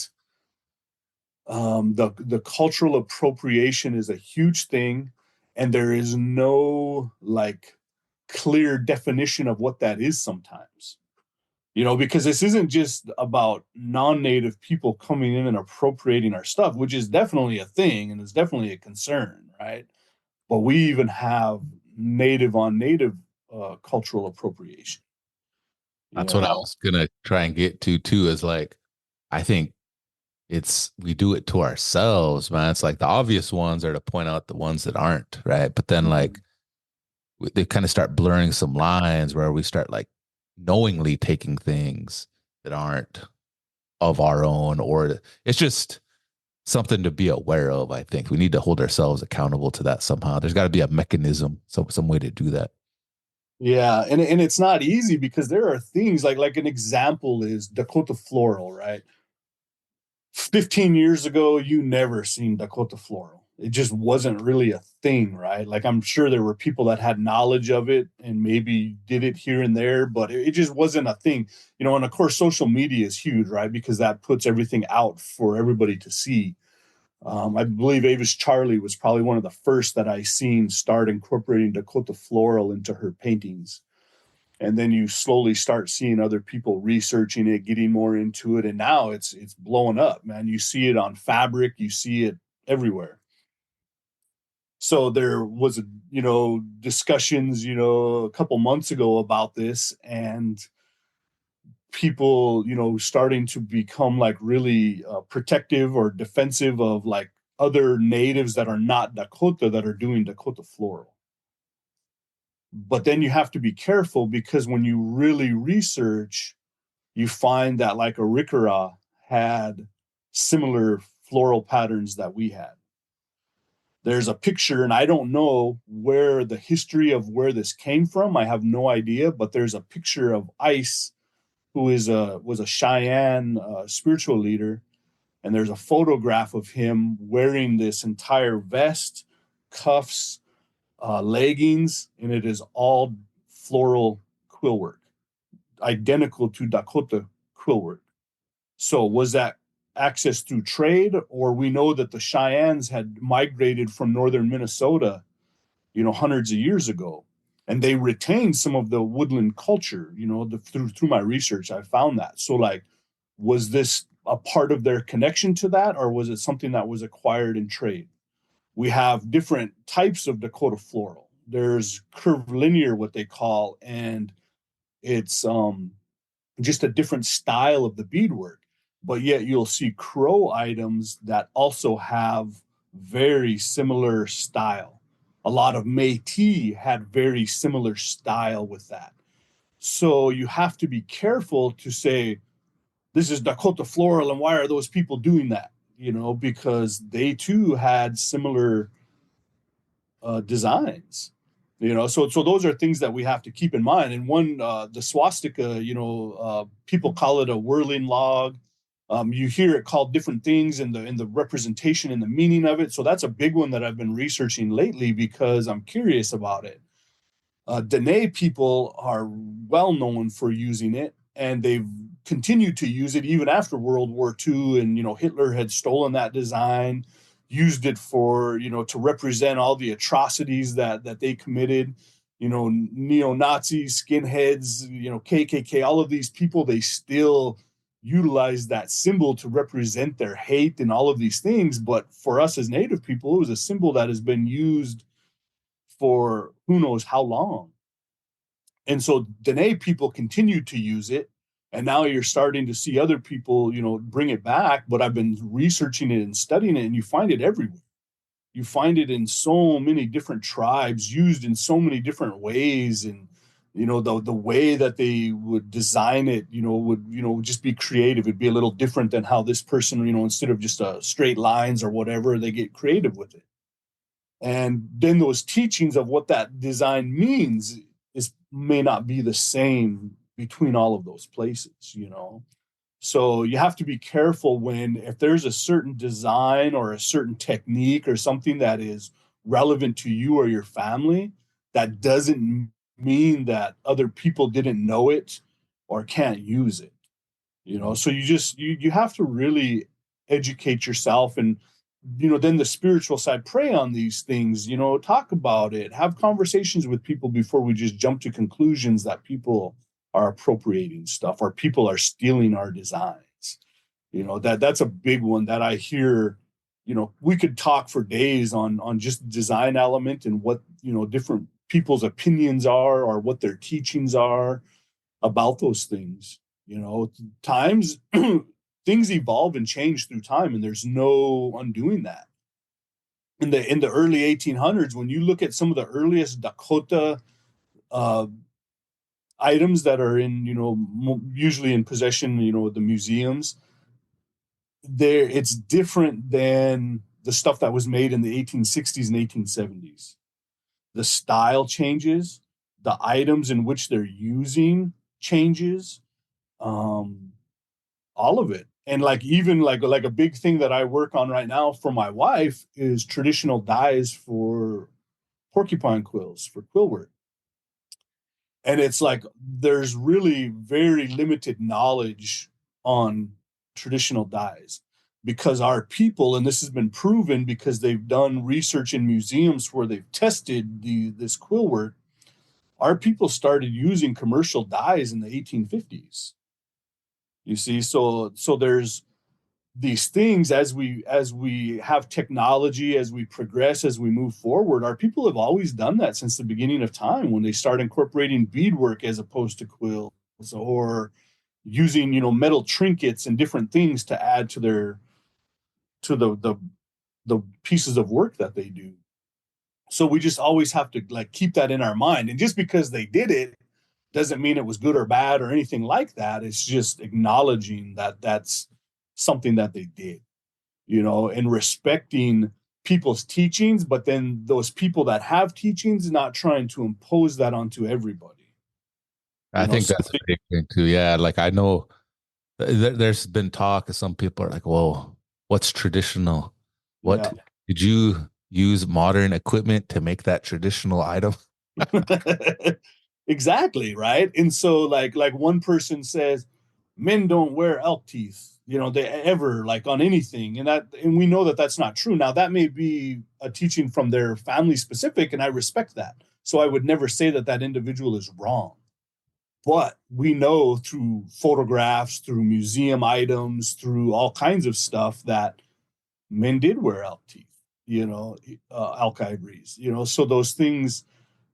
the cultural appropriation is a huge thing, and there is no like clear definition of what that is sometimes. You know, because this isn't just about non-native people coming in and appropriating our stuff, which is definitely a thing and is definitely a concern, right? But we even have native on native cultural appropriation, you
That's what I
know.
was gonna try and get to too, is like, I think it's we do it to ourselves, man. It's like the obvious ones are to point out the ones that aren't, right? But then like they kind of start blurring some lines where we start like knowingly taking things that aren't of our own, or it's just something to be aware of. I think we need to hold ourselves accountable to that somehow. There's got to be a mechanism, some way to do that.
Yeah, and it's not easy because there are things like an example is Dakota floral, right? 15 years ago, you never seen Dakota floral. It just wasn't really a thing, right? Like I'm sure there were people that had knowledge of it and maybe did it here and there, but it just wasn't a thing. You know, and of course social media is huge, right? Because that puts everything out for everybody to see. I believe Avis Charlie was probably one of the first that I seen start incorporating Dakota floral into her paintings. And then you slowly start seeing other people researching it, getting more into it, and now it's blowing up, man. You see it on fabric, you see it everywhere. So there was, you know, discussions, you know, a couple months ago about this, and people, you know, starting to become like really protective or defensive of like other natives that are not Dakota that are doing Dakota floral. But then you have to be careful because when you really research, you find that like Arikara had similar floral patterns that we had. There's a picture, and I don't know where the history of where this came from. I have no idea, but there's a picture of Ice, who is a was a Cheyenne spiritual leader, and there's a photograph of him wearing this entire vest, cuffs, leggings, and it is all floral quill work, identical to Dakota quill work. So was that access through trade, or we know that the Cheyennes had migrated from northern Minnesota, you know, hundreds of years ago, and they retained some of the woodland culture. You know, through my research, I found that. So like, was this a part of their connection to that, or was it something that was acquired in trade? We have different types of Dakota floral. There's curvilinear, what they call, and it's just a different style of the beadwork. But yet you'll see crow items that also have very similar style. A lot of Métis had very similar style with that. So you have to be careful to say, this is Dakota floral, and why are those people doing that? Because they too had similar designs. So those are things that we have to keep in mind. And one, the swastika, people call it a whirling log. You hear it called different things in the representation and the meaning of it. So that's a big one that I've been researching lately because I'm curious about it. Dene people are well known for using it, and they've continued to use it even after World War II. And Hitler had stolen that design, used it for to represent all the atrocities that they committed. Neo Nazis, skinheads, KKK, all of these people, they still utilize that symbol to represent their hate and all of these things. But for us as Native people, it was a symbol that has been used for who knows how long. And so Dene people continue to use it. And now you're starting to see other people, bring it back. But I've been researching it and studying it, and you find it everywhere. You find it in so many different tribes, used in so many different ways. And, the way that they would design it, would, just be creative. It'd be a little different than how this person, instead of just straight lines or whatever, they get creative with it. And then those teachings of what that design means may not be the same between all of those places. So you have to be careful if there's a certain design or a certain technique or something that is relevant to you or your family, that doesn't mean that other people didn't know it or can't use it. So you have to really educate yourself, and then the spiritual side, pray on these things, talk about it, have conversations with people before we just jump to conclusions that people are appropriating stuff or people are stealing our designs. That's a big one that I hear. We could talk for days on just design element and what different people's opinions are or what their teachings are about those things. Times things evolve and change through time, and there's no undoing that. In the early 1800s, when you look at some of the earliest Dakota uh, items that are in, usually in possession, the museums, it's different than the stuff that was made in the 1860s and 1870s. The style changes, the items in which they're using changes, all of it. And even like a big thing that I work on right now for my wife is traditional dyes for porcupine quills, for quill work. And it's like there's really very limited knowledge on traditional dyes because our people, and this has been proven because they've done research in museums where they've tested this quill work, our people started using commercial dyes in the 1850s. You see, so there's these things as we have technology, as we progress, as we move forward. Our people have always done that since the beginning of time, when they start incorporating beadwork as opposed to quills, or using metal trinkets and different things to add to the pieces of work that they do. So we just always have to keep that in our mind. And just because they did it doesn't mean it was good or bad or anything like that. It's just acknowledging that that's something that they did, and respecting people's teachings, but then those people that have teachings, not trying to impose that onto everybody.
I think that's a big thing too. Yeah, like I know there's been talk, some people are like, "Whoa, what's traditional? What
Yeah.
did you use modern equipment to make that traditional item?"
Exactly, right. And so like one person says men don't wear elk teeth, they ever, on anything, and we know that that's not true. Now that may be a teaching from their family specific, and I respect that, so I would never say that that individual is wrong. But we know through photographs, through museum items, through all kinds of stuff, that men did wear elk teeth, elk ivories, so those things,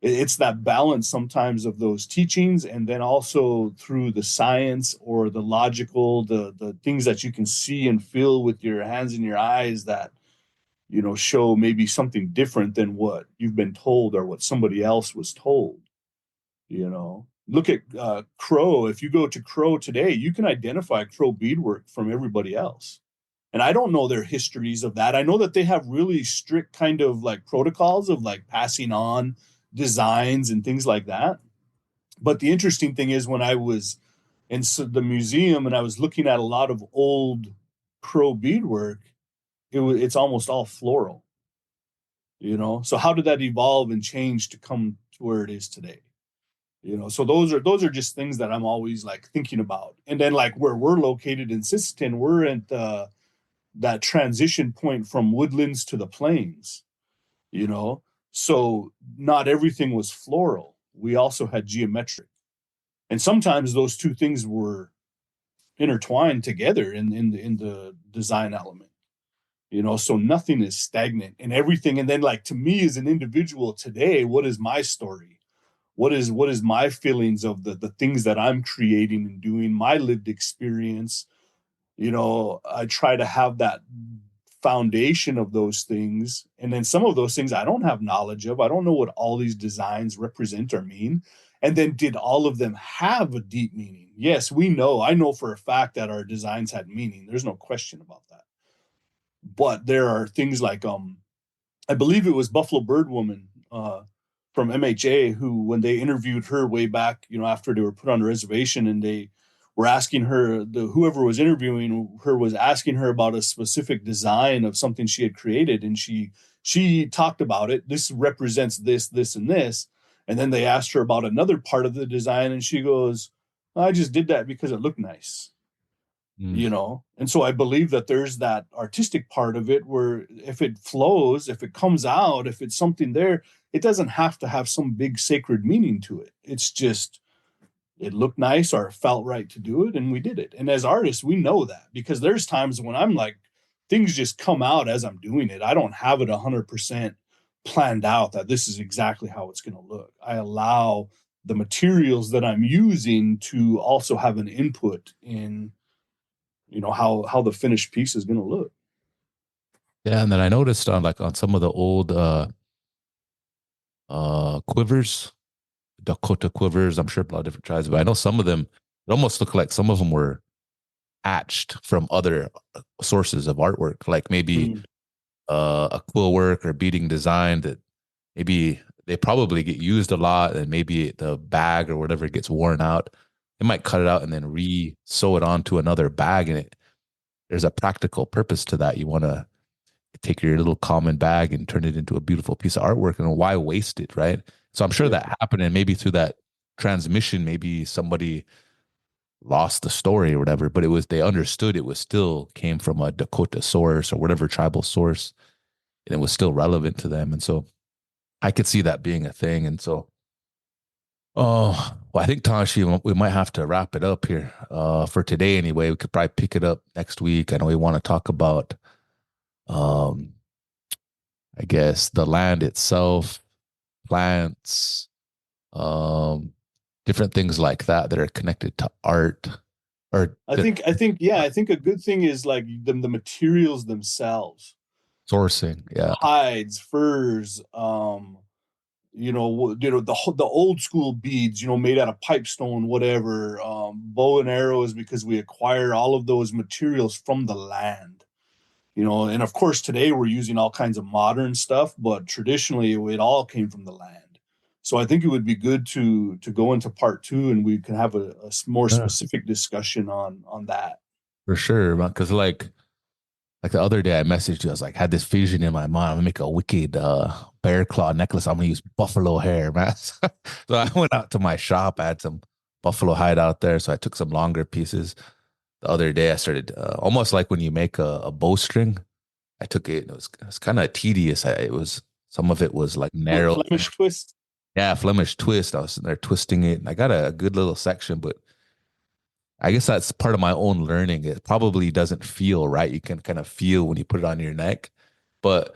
it's that balance sometimes of those teachings, and then also through the science or the logical, the things that you can see and feel with your hands and your eyes, that show maybe something different than what you've been told or what somebody else was told. Look at Crow. If you go to Crow today, you can identify Crow beadwork from everybody else. And I don't know their histories of that. I know that they have really strict kind of like protocols of like passing on designs and things like that. But the interesting thing is when I was in the museum and I was looking at a lot of old Crow beadwork, it's almost all floral. So how did that evolve and change to come to where it is today? So those are just things that I'm always like thinking about. And then like where we're located in Sisseton, we're at that transition point from woodlands to the plains. So not everything was floral. We also had geometric, and sometimes those two things were intertwined together in the design element. So nothing is stagnant and everything. And then like to me as an individual today, what is my story? What is my feelings of the things that I'm creating and doing, my lived experience? I try to have that foundation of those things. And then some of those things I don't have knowledge of. I don't know what all these designs represent or mean. And then did all of them have a deep meaning? Yes, I know for a fact that our designs had meaning. There's no question about that. But there are things like I believe it was Buffalo Bird Woman from MHA who, when they interviewed her way back, after they were put on a reservation, and they were asking her, whoever was interviewing her was asking her about a specific design of something she had created, and she talked about it. This represents this, this, and this. And then they asked her about another part of the design, and she goes, "I just did that because it looked nice." And so I believe that there's that artistic part of it where if it flows, if it comes out, if it's something there, it doesn't have to have some big sacred meaning to it. It's just it looked nice or it felt right to do it, and we did it. And as artists, we know that, because there's times when I'm like, things just come out as I'm doing it. I don't have it 100% planned out that this is exactly how it's going to look. I allow the materials that I'm using to also have an input in how the finished piece is going to look.
Yeah, and then I noticed on some of the old quivers, Dakota quivers. I'm sure a lot of different tribes, but I know some of them, it almost looked like some of them were hatched from other sources of artwork, like maybe a quill work or beading design that maybe they probably get used a lot, and maybe the bag or whatever gets worn out. They might cut it out and then re-sew it onto another bag, and there's a practical purpose to that. You want to take your little common bag and turn it into a beautiful piece of artwork, and why waste it, right? So I'm sure that happened, and maybe through that transmission, maybe somebody lost the story or whatever, but they understood it was still came from a Dakota source or whatever tribal source, and it was still relevant to them. And so I could see that being a thing. And so, oh, well, I think Tanashi, we might have to wrap it up here for today anyway. We could probably pick it up next week. I know we want to talk about, I guess, the land itself, plants, different things like that are connected to art. Or
I think a good thing is like the materials themselves,
sourcing, yeah,
hides, furs, the old school beads, made out of pipestone, whatever, bow and arrows, because we acquire all of those materials from the land. And of course today we're using all kinds of modern stuff, but traditionally it all came from the land. So I think it would be good to go into part 2, and we can have a more specific discussion on that.
For sure, because like the other day I messaged you, I was like, had this vision in my mind. I'm gonna make a wicked bear claw necklace. I'm gonna use buffalo hair, man. So I went out to my shop. I had some buffalo hide out there, so I took some longer pieces. The other day I started almost like when you make a bowstring. I took it. It was kind of tedious. It was, some of it was like narrow.
Flemish twist.
Yeah, Flemish twist. I was sitting there twisting it, and I got a good little section, but I guess that's part of my own learning. It probably doesn't feel right. You can kind of feel when you put it on your neck, but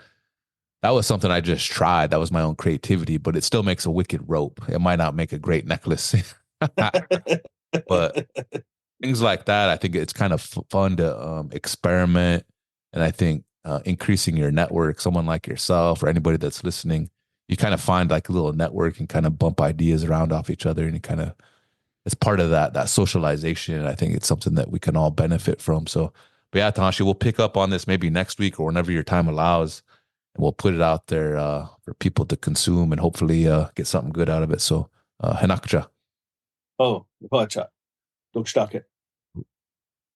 that was something I just tried. That was my own creativity, but it still makes a wicked rope. It might not make a great necklace, but things like that, I think it's kind of fun to experiment. And I think increasing your network, someone like yourself or anybody that's listening, you kind of find like a little network and kind of bump ideas around off each other, and you kind of, it's part of that socialization. I think it's something that we can all benefit from. So, but yeah, Tanashi, we'll pick up on this maybe next week or whenever your time allows, and we'll put it out there for people to consume and hopefully get something good out of it. So, Hanakcha.
Oh, Vacha. Dokstake.